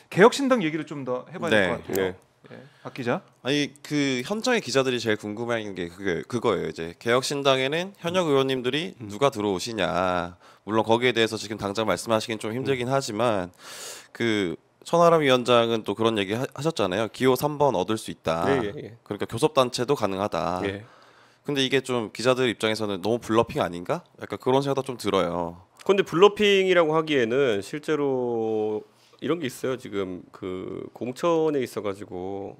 개혁신당 얘기를 좀 더 해봐야 될 네. 것 같아요. 네. 예. 박 기자. 아니 그 현장의 기자들이 제일 궁금해하는 게 그거예요. 이제 개혁신당에는 현역 의원님들이 누가 들어오시냐. 물론 거기에 대해서 지금 당장 말씀하시긴 좀 힘들긴 하지만 그 천하람 위원장은 또 그런 얘기 하셨잖아요. 기호 3번 얻을 수 있다. 예. 그러니까 교섭단체도 가능하다. 예. 근데 이게 좀 기자들 입장에서는 너무 블러핑 아닌가? 약간 그런 생각도 좀 들어요. 근데 블러핑이라고 하기에는 실제로 이런 게 있어요. 지금 그 공천에 있어가지고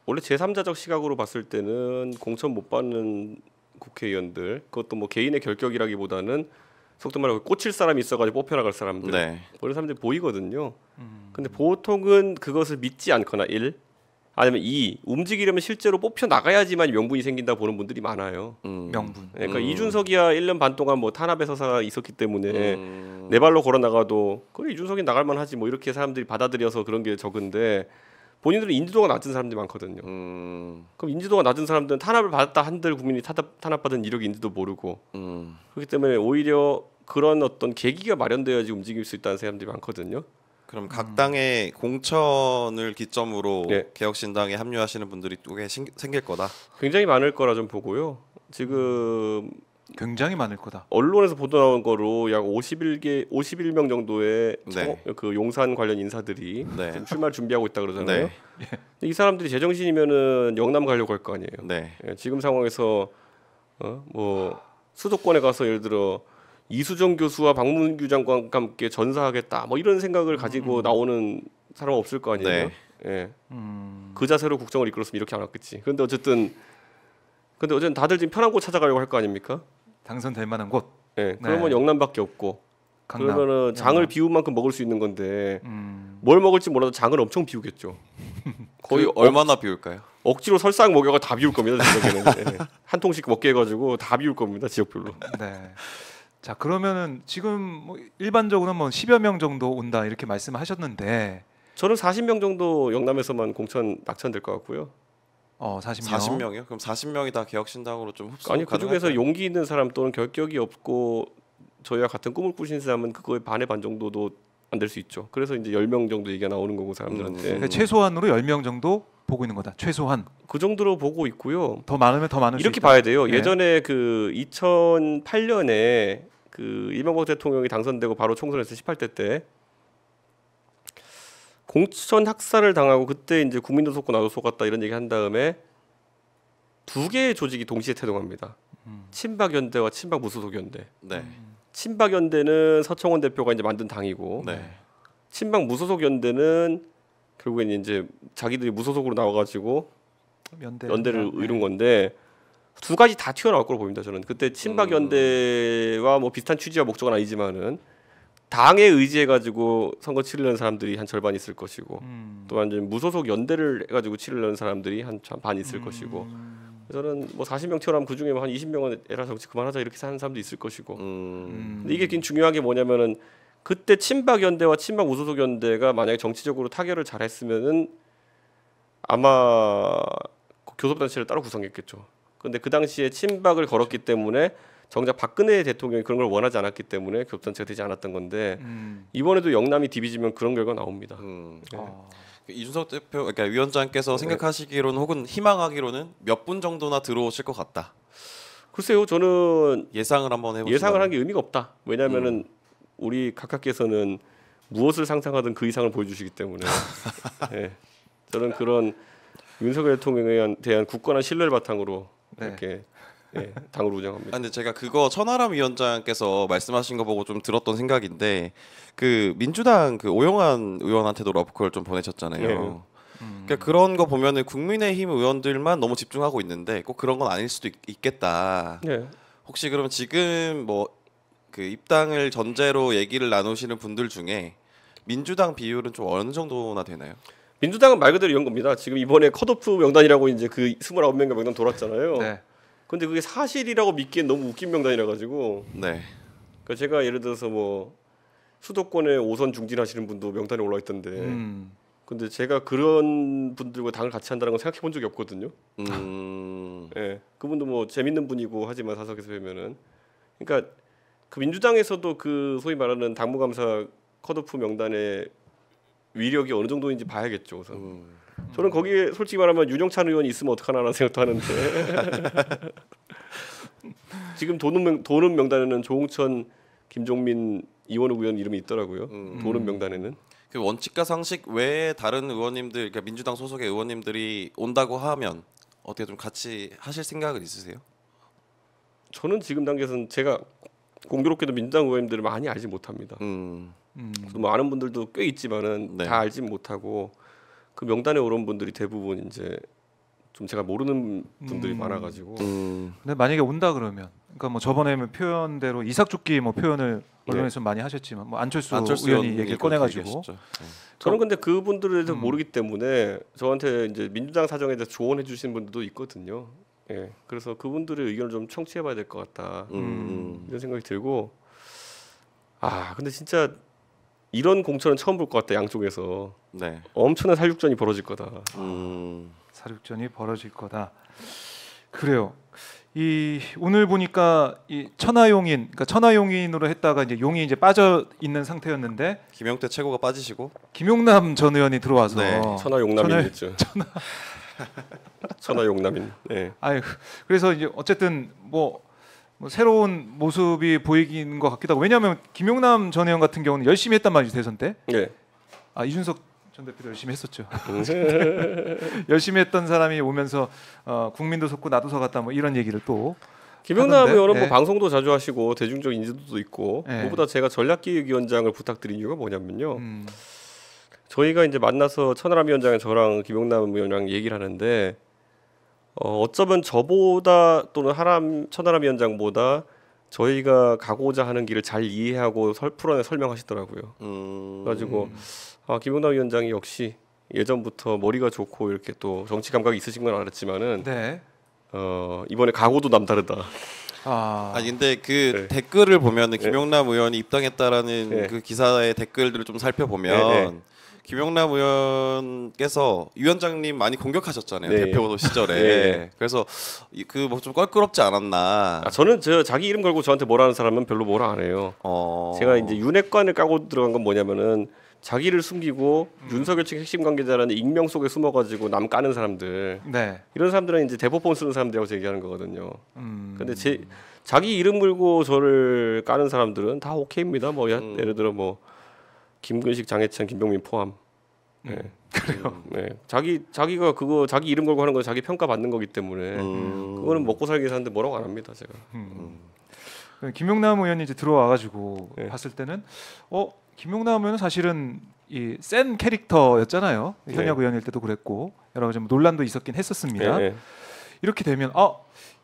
원래 제3자적 시각으로 봤을 때는 공천 못 받는 국회의원들, 그것도 뭐 개인의 결격이라기보다는 속도 말하고 꽂힐 사람이 있어가지고 뽑혀나갈 사람들, 네. 그런 사람들이 보이거든요. 근데 보통은 그것을 믿지 않거나 아니면 움직이려면 실제로 뽑혀 나가야지만 명분이 생긴다 보는 분들이 많아요. 명분. 그러니까 이준석이야 1년 반 동안 뭐 탄압의 서사가 있었기 때문에 내 발로 걸어 나가도 그래 이준석이 나갈 만하지 뭐 이렇게 사람들이 받아들여서 그런 게 적은데 본인들은 인지도가 낮은 사람들이 많거든요. 그럼 인지도가 낮은 사람들은 탄압을 받았다 한들 국민이 탄압받은 이력이 있는지도 모르고 그렇기 때문에 오히려 그런 어떤 계기가 마련되어야지 움직일 수 있다는 사람들이 많거든요. 그럼 각 당의 공천을 기점으로 네. 개혁신당에 합류하시는 분들이 꽤 생길 거다. 굉장히 많을 거라 좀 보고요. 지금 굉장히 많을 거다. 언론에서 보도 나온 거로 약 51명 정도의 네. 그 용산 관련 인사들이 네. 지금 출마를 준비하고 있다 그러잖아요. 네. 근데 이 사람들이 제정신이면은 영남 가려고 할 거 아니에요. 네. 예, 지금 상황에서 뭐 수도권에 가서 예를 들어 이수정 교수와 박문규 장관과 함께 전사하겠다 뭐 이런 생각을 가지고 나오는 사람은 없을 거 아니에요. 네. 예. 그 자세로 국정을 이끌었으면 이렇게 안 왔겠지. 근데 어쨌든 다들 지금 편한 곳 찾아가려고 할 거 아닙니까? 당선될 만한 곳. 예. 그러면 네. 영남밖에 없고. 강남. 그러면은 장을 영남. 비운 만큼 먹을 수 있는 건데 뭘 먹을지 몰라도 장을 엄청 비우겠죠. 거의 그 얼마나 비울까요? 억지로 설상 먹여가 다 비울 겁니다. 지역에는. 예. 한 통씩 먹게 해가지고 다 비울 겁니다. 지역별로. 네. 자 그러면은 지금 뭐 일반적으로는 뭐 10여 명 정도 온다 이렇게 말씀하셨는데 저는 40명 정도 영남에서만 공천 낙천될 것 같고요. 40명. 40명이요? 그럼 40명이 다 개혁신당으로 좀 흡수 아니 그 중에서 가능할까요? 용기 있는 사람 또는 결격이 없고 저희와 같은 꿈을 꾸신 사람은 그거의 반의 반 정도도 안 될 수 있죠. 그래서 이제 10명 정도 얘기가 나오는 거고 사람들한테 그러니까 최소한으로 10명 정도 보고 있는 거다. 최소한. 그 정도로 보고 있고요. 더 많으면 더 많을 수 이렇게 있다. 봐야 돼요. 네. 예전에 그 2008년에 그 이명박 대통령이 당선되고 바로 총선에서 18대 때 공천 학살을 당하고 그때 이제 국민도 속고 나도 속았다 이런 얘기 한 다음에 두 개의 조직이 동시에 태동합니다. 친박연대와 친박무소속연대. 네. 친박연대는 서청원 대표가 이제 만든 당이고 네. 친박무소속연대는 결국엔 이제 자기들이 무소속으로 나와가지고 연대를 이룬 건데 두 가지 다 튀어나올 거로 보입니다. 저는 그때 친박연대와 뭐 비슷한 취지와 목적은 아니지만은 당에 의지해가지고 선거 치르려는 사람들이 한 절반 있을 것이고 또한 이제 무소속 연대를 해가지고 치르려는 사람들이 한 반 있을 것이고 저는 뭐 40명 튀어나오면 그 중에 한 20명은 에라 정치 그만하자 이렇게 사는 사람도 있을 것이고 근데 이게 굉장히 중요한 게 뭐냐면은 그때 친박연대와 친박무소속연대가 만약에 정치적으로 타결을 잘했으면은 아마 교섭단체를 따로 구성했겠죠. 근데 그 당시에 친박을 걸었기 때문에 정작 박근혜 대통령이 그런 걸 원하지 않았기 때문에 교섭단체가 되지 않았던 건데 이번에도 영남이 디비지면 그런 결과 나옵니다. 이준석 대표, 그러니까 위원장께서 생각하시기로는 혹은 희망하기로는 몇 분 정도나 들어오실 것 같다. 글쎄요, 저는 예상을 한번 해보시면 예상을 한 게 의미가 없다. 왜냐하면은 우리 각하께서는 무엇을 상상하든 그 이상을 보여주시기 때문에 예, 저는 그런 윤석열 대통령에 대한 굳건한 신뢰를 바탕으로 이렇게 당을 운영합니다. 근데 제가 그거 천하람 위원장께서 말씀하신 거 보고 좀 들었던 생각인데 그 민주당 그 오영환 의원한테도 러브콜 좀 보내셨잖아요. 그러니까 그런 거 보면은 국민의힘 의원들만 너무 집중하고 있는데 꼭 그런 건 아닐 수도 있겠다. 네. 혹시 그러면 지금 뭐 그 입당을 전제로 얘기를 나누시는 분들 중에 민주당 비율은 좀 어느 정도나 되나요? 민주당은 말 그대로 이런 겁니다. 지금 이번에 컷오프 명단이라고 이제 그 29명의 명단 돌았잖아요. 네. 근데 그게 사실이라고 믿기엔 너무 웃긴 명단이라 가지고. 네. 그러니까 제가 예를 들어서 뭐 수도권에 5선 중진하시는 분도 명단에 올라 있던데. 근데 제가 그런 분들과 당을 같이 한다는 건 생각해 본 적이 없거든요. 예. 그분도 뭐 재밌는 분이고 하지만 사석에서 뵈면은 그러니까 그 민주당에서도 그 소위 말하는 당무감사 컷오프 명단에 위력이 어느 정도인지 봐야겠죠. 우선. 저는 거기에 솔직히 말하면 윤영찬 의원이 있으면 어떡하나라는 생각도 하는데 지금 도는 명단에는 조홍천, 김종민, 이원욱 의원 이름이 있더라고요. 도는 명단에는. 그 원칙과 상식 외에 다른 의원님들, 그러니까 민주당 소속의 의원님들이 온다고 하면 어떻게 좀 같이 하실 생각은 있으세요? 저는 지금 단계에서는 제가 공교롭게도 민주당 의원님들을 많이 알지 못합니다. 뭐 아는 분들도 꽤 있지만은 네. 다 알지 못하고 그 명단에 오른 분들이 대부분 이제 좀 제가 모르는 분들이 많아가지고. 근데 만약에 온다 그러면, 그러니까 뭐 저번에 표현대로 이삭죽기 뭐 표현을 언론에서 많이 하셨지만, 뭐 안철수 의원이 얘기를 꺼내가지고. 저는 근데 그분들에 대해서 모르기 때문에 저한테 이제 민주당 사정에 대해서 조언해 주신 분들도 있거든요. 예, 그래서 그분들의 의견을 좀 청취해봐야 될 것 같다 이런 생각이 들고, 아 근데 진짜 이런 공천은 처음 볼 것 같다. 양쪽에서 네. 엄청난 살육전이 벌어질 거다. 사륙전이 벌어질 거다. 그래요. 이 오늘 보니까 이 천하용인, 그러니까 천하용인으로 했다가 이제 용이 이제 빠져 있는 상태였는데 김영태 최고가 빠지시고 김용남 전 의원이 들어와서 네. 천하용남인이죠. 천하용남인. 네. 아유, 그래서 이제 어쨌든 뭐 새로운 모습이 보이는 것 같기도 하고, 왜냐하면 김용남 전 의원 같은 경우는 열심히 했단 말이죠, 대선 때. 네. 아, 이준석 전 대표도 열심히 했었죠. 열심히 했던 사람이 오면서 국민도 속고 나도 속았다 뭐 이런 얘기를 또 김용남 하던데. 의원은 네. 뭐 방송도 자주 하시고 대중적 인지도도 있고, 네. 무엇보다 제가 전략기획위원장을 부탁드린 이유가 뭐냐면요. 저희가 이제 만나서 천하람 위원장이 저랑 김용남 의원이랑 얘기를 하는데 어쩌면 저보다 또는 천하람 위원장보다 저희가 가고자 하는 길을 잘 이해하고 풀어내 설명하시더라고요. 그래가지고 김용남 위원장이 역시 예전부터 머리가 좋고 이렇게 또 정치 감각이 있으신 건 알았지만은 네. 이번에 각오도 남다르다. 아니 근데 그 네. 댓글을 보면은 김용남 의원이 입당했다라는 네. 그 기사의 댓글들을 좀 살펴보면 네, 네. 김용남 의원께서 위원장님 많이 공격하셨잖아요. 네. 대표 시절에. 네. 그래서 그 뭐 좀 껄끄럽지 않았나. 저는 자기 이름 걸고 저한테 뭐라 하는 사람은 별로 뭐라 안 해요. 제가 이제 윤핵관을 까고 들어간 건 뭐냐면은 자기를 숨기고 윤석열 측 핵심 관계자라는 익명 속에 숨어가지고 남 까는 사람들, 네. 이런 사람들은 이제 대포폰 쓰는 사람들이라고 얘기하는 거거든요. 음. 근데 자기 이름 걸고 저를 까는 사람들은 다 오케이입니다. 뭐 예를 들어 뭐 김근식, 장해찬, 김병민 포함. 네. 그래요. 네. 자기가 그거 자기 이름 걸고 하는 건 자기 평가 받는 거기 때문에 그거는 먹고 살기 위해서 하는데 뭐라고 안 합니다, 제가. 김용남 의원이 이제 들어와가지고 네. 봤을 때는 김용남 의원은 사실은 이 센 캐릭터였잖아요. 현역 네. 의원일 때도 그랬고 여러 가지 뭐 논란도 있었긴 했었습니다. 네. 이렇게 되면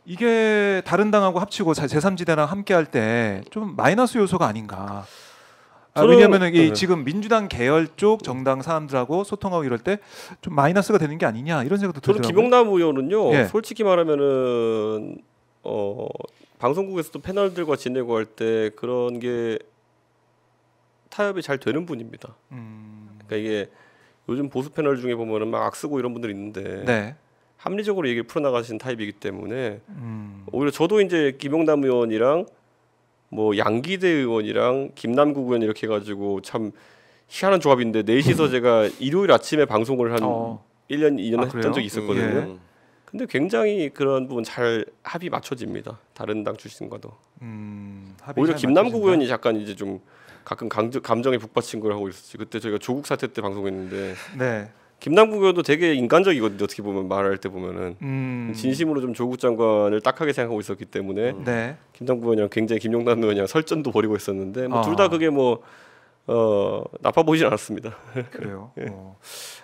이게 다른 당하고 합치고 제3지대랑 함께할 때 좀 마이너스 요소가 아닌가. 왜냐하면 지금 민주당 계열 쪽 정당 사람들하고 소통하고 이럴 때 좀 마이너스가 되는 게 아니냐 이런 생각도 저는 들더라고요. 김용남 의원은요, 예. 솔직히 말하면은 방송국에서도 패널들과 지내고 할 때 그런 게 타협이 잘 되는 분입니다. 그러니까 이게 요즘 보수 패널 중에 보면은 막 악쓰고 이런 분들이 있는데 네. 합리적으로 얘기를 풀어나가신 타입이기 때문에 오히려 저도 이제 김용남 의원이랑 뭐 양기대 의원이랑 김남국 의원 이렇게 해가지고 참 희한한 조합인데 넷이서 제가 일요일 아침에 방송을 한 1년 2년 했던 그래요? 적이 있었거든요. 예. 근데 굉장히 그런 부분 잘 합이 맞춰집니다. 다른 당 출신과도. 합이 오히려 잘 김남국 맞춰진다. 의원이 약간 이제 좀 가끔 감정에 북받친 걸 하고 있었지. 그때 저희가 조국 사태 때 방송했는데 네. 김남국 의원도 되게 인간적이거든요. 어떻게 보면 말할 때 보면은 진심으로 좀 조국 장관을 딱하게 생각하고 있었기 때문에 네. 김남국 의원이랑 굉장히 김용남 의원이랑 설전도 벌이고 있었는데 뭐 둘 다 그게 뭐 나빠 보이진 않았습니다. 그래요. 예.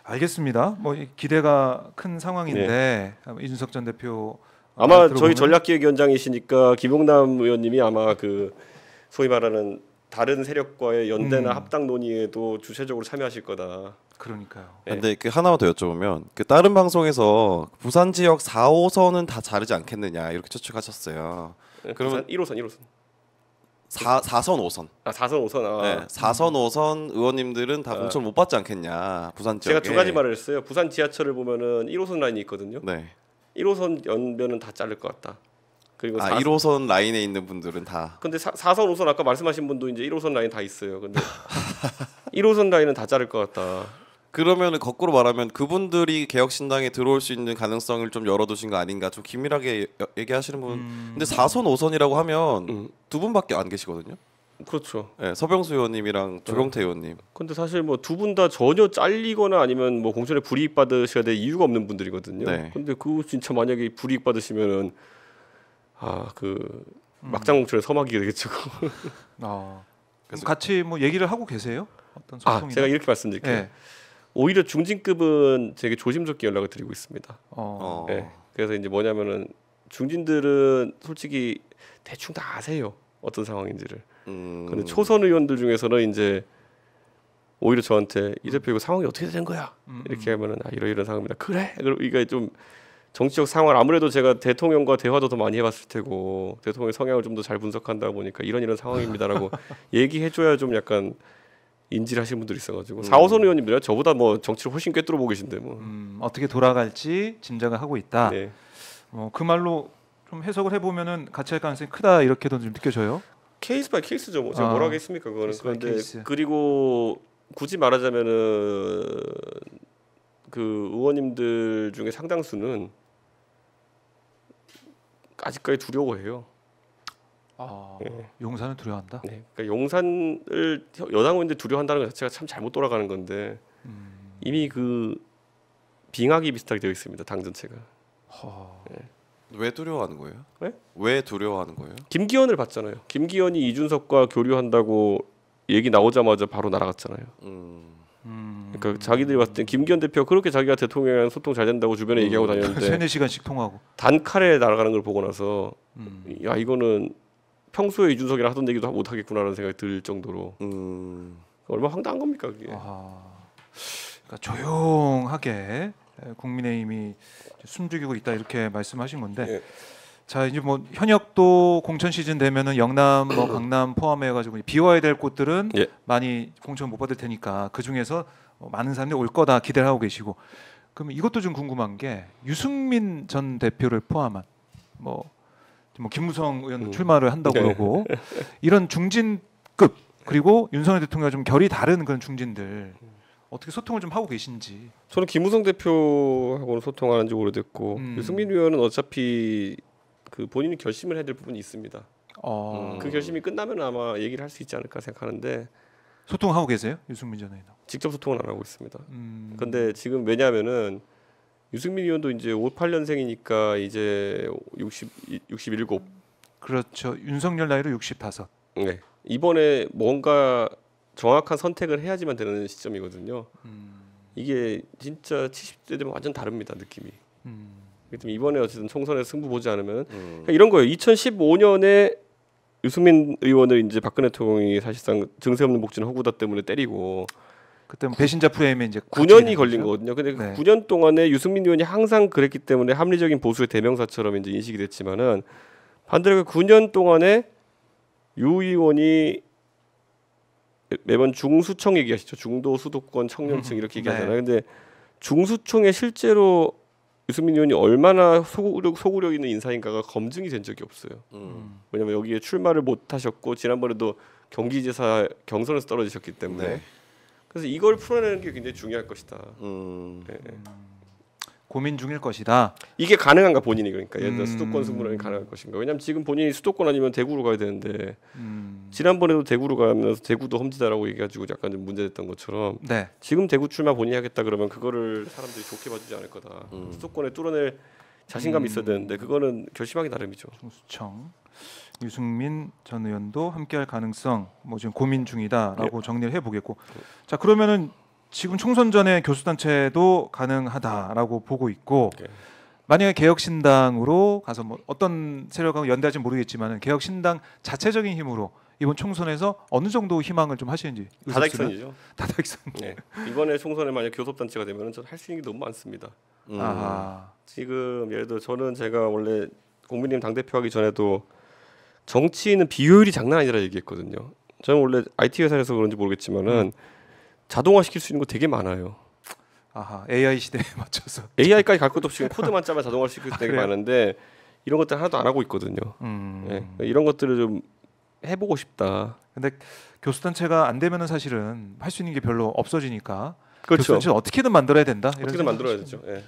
알겠습니다. 뭐 기대가 큰 상황인데 이준석 전 대표 아마 들어보면- 저희 전략기획위원장이시니까 김용남 의원님이 아마 그 소위 말하는 다른 세력과의 연대나 합당 논의에도 주체적으로 참여하실 거다. 그러니까요. 예. 근데 그 하나만 더 여쭤보면 그 다른 방송에서 부산 지역 4호선은 다 자르지 않겠느냐 이렇게 추측하셨어요. 그러면 1호선 4선 5선. 4선 5선. 네, 4선 5선 의원님들은 다 공천 못 받지 않겠냐 부산 지역에. 제가 두 가지 말을 했어요. 부산 지하철을 보면은 1호선 라인이 있거든요. 네. 1호선 연변은 다 자를 것 같다. 그리고 1호선 라인에 있는 분들은 다. 근데 4선 5선 아까 말씀하신 분도 이제 1호선 라인 다 있어요. 근데 1호선 라인은 다 자를 것 같다. 그러면은 거꾸로 말하면 그분들이 개혁신당에 들어올 수 있는 가능성을 좀 열어두신 거 아닌가 좀 긴밀하게 얘기하시는 분. 근데 4선 5선이라고 하면 두 분밖에 안 계시거든요. 그렇죠. 네, 서병수 의원님이랑 조경태 의원님. 근데 사실 뭐 두 분 다 전혀 잘리거나 아니면 뭐 공천에 불이익 받으셔야 될 이유가 없는 분들이거든요. 네. 근데 그 진짜 만약에 불이익 받으시면은 막장 공천에 서막이 되겠죠. 그래서 같이 뭐 얘기를 하고 계세요? 어떤 소통이나? 제가 이렇게 말씀드릴게요. 네. 오히려 중진급은 되게 조심스럽게 연락을 드리고 있습니다. 네. 그래서 이제 뭐냐면은 중진들은 솔직히 대충 다 아세요. 어떤 상황인지를. 근데 초선 의원들 중에서는 이제 오히려 저한테 이 대표 이거 상황이 어떻게 된 거야? 이렇게 하면은 이런 상황입니다. 그래? 그럼 이게 좀 정치적 상황을 아무래도 제가 대통령과 대화도 더 많이 해봤을 테고 대통령의 성향을 좀 더 잘 분석한다 보니까 이런 상황입니다라고 얘기해줘야 좀 약간 인지를 하시는 분들이 있어가지고 4호선 의원님들은 저보다 뭐 정치를 훨씬 꿰뚫어 보고 계신데 뭐 어떻게 돌아갈지 짐작을 하고 있다. 네. 그 말로 좀 해석을 해보면은 같이 할 가능성이 크다 이렇게도 좀 느껴져요. 케이스 바이 케이스죠. 뭐 제가 뭐라 하겠습니까 그거는. 케이스 바이 그런데 케이스. 그리고 굳이 말하자면은 그 의원님들 중에 상당수는 아직까지 두려워해요. 용산을 두려워한다. 네, 그러니까 용산을 여당 의원들 두려워한다는 것 자체가 참 잘못 돌아가는 건데 이미 그 빙하기 비슷하게 되어 있습니다. 당 전체가. 네. 왜 두려워하는 거예요? 네? 왜 두려워하는 거예요? 김기현을 봤잖아요. 김기현이 이준석과 교류한다고 얘기 나오자마자 바로 날아갔잖아요. 그러니까 자기들이 봤을 때 김기현 대표가 그렇게 자기가 대통령이랑 소통 잘 된다고 주변에 얘기하고 다녔는데 3-4시간씩 통하고 단칼에 날아가는 걸 보고 나서 야 이거는 평소에 이준석이랑 하던 얘기도 못 하겠구나라는 생각이 들 정도로 얼마나 황당한 겁니까 그게. 그러니까 조용하게 국민의힘이 숨죽이고 있다 이렇게 말씀하신 건데 네. 자 이제 뭐 현역도 공천 시즌 되면은 영남 뭐 강남 포함해가지고 비워야 될 곳들은 예. 많이 공천 못 받을 테니까 그 중에서 많은 사람들이 올 거다 기대를 하고 계시고 그러면 이것도 좀 궁금한 게 유승민 전 대표를 포함한 뭐 김무성 의원 출마를 한다고 그러고 이런 중진급 그리고 윤석열 대통령과 좀 결이 다른 그런 중진들 어떻게 소통을 좀 하고 계신지. 저는 김무성 대표하고는 소통하는 지 오래됐고 유승민 의원은 어차피 그 본인이 결심을 해야 될 부분이 있습니다. 그 결심이 끝나면 아마 얘기를 할 수 있지 않을까 생각하는데 소통하고 계세요? 유승민 전 의원. 직접 소통은 안 하고 있습니다. 근데 지금 왜냐하면은 유승민 의원도 이제 58년생이니까 이제 67. 그렇죠. 윤석열 나이로 65. 네. 이번에 뭔가 정확한 선택을 해야지만 되는 시점이거든요. 이게 진짜 70대 되면 완전 다릅니다 느낌이. 그렇기 때문에 이번에 어쨌든 총선에서 승부 보지 않으면 그러니까 이런 거예요. 2015년에 유승민 의원을 이제 박근혜 대통령이 사실상 증세 없는 목진 허구다 때문에 때리고 그때 배신자 프레임에 이제 9년이 걸린 거거든요. 근데 네. 9년 동안에 유승민 의원이 항상 그랬기 때문에 합리적인 보수의 대명사처럼 이제 인식이 됐지만은 반대로 9년 동안에 유 의원이 매번 중수청 얘기하시죠. 중도 수도권 청년층 이렇게 얘기하잖아요. 근데 중수청에 실제로 유승민 의원이 얼마나 소구력 있는 인사인가가 검증이 된 적이 없어요. 왜냐하면 여기에 출마를 못 하셨고 지난번에도 경기지사 경선에서 떨어지셨기 때문에 네. 그래서 이걸 풀어내는 게 굉장히 중요할 것이다. 네. 고민 중일 것이다. 이게 가능한가 본인이 그러니까 예를 들어 수도권 승부는 가능할 것인가. 왜냐하면 지금 본인이 수도권 아니면 대구로 가야 되는데 지난번에도 대구로 가면서 대구도 험지다라고 얘기해가지고 약간 좀 문제됐던 것처럼 네. 지금 대구 출마 본인이 하겠다 그러면 그거를 사람들이 좋게 봐주지 않을 거다. 수도권에 뚫어낼 자신감이 있어야 되는데 그거는 결심하기 나름이죠. 중수청 유승민 전 의원도 함께할 가능성 뭐 지금 고민 중이다라고 정리를 해보겠고 자 그러면은 지금 총선 전에 교수단체도 가능하다라고 보고 있고 만약에 개혁신당으로 가서 뭐 어떤 세력하고 연대할지 모르겠지만 개혁신당 자체적인 힘으로 이번 총선에서 어느 정도 희망을 좀 하시는지. 다다익선이죠. 다다익선. 네. 이번에 총선에 만약 교섭단체가 되면 전 할 수 있는 게 너무 많습니다. 지금 예를 들어 저는 제가 원래 국민의힘 당대표 하기 전에도 정치인은 비효율이 장난 아니라 얘기했거든요. 저는 원래 IT 회사에서 그런지 모르겠지만은 자동화 시킬 수 있는 거 되게 많아요. AI 시대에 맞춰서 AI까지 갈 것도 없이 코드만 짜면 자동화 시킬 수 되게 많은데 이런 것들 하나도 안 하고 있거든요. 네. 이런 것들을 좀 해보고 싶다. 근데 교수단체가 안 되면은 사실은 할 수 있는 게 별로 없어지니까 그렇죠. 교수님 어떻게든 만들어야 된다. 이런 어떻게든 만들어야 되죠. 예.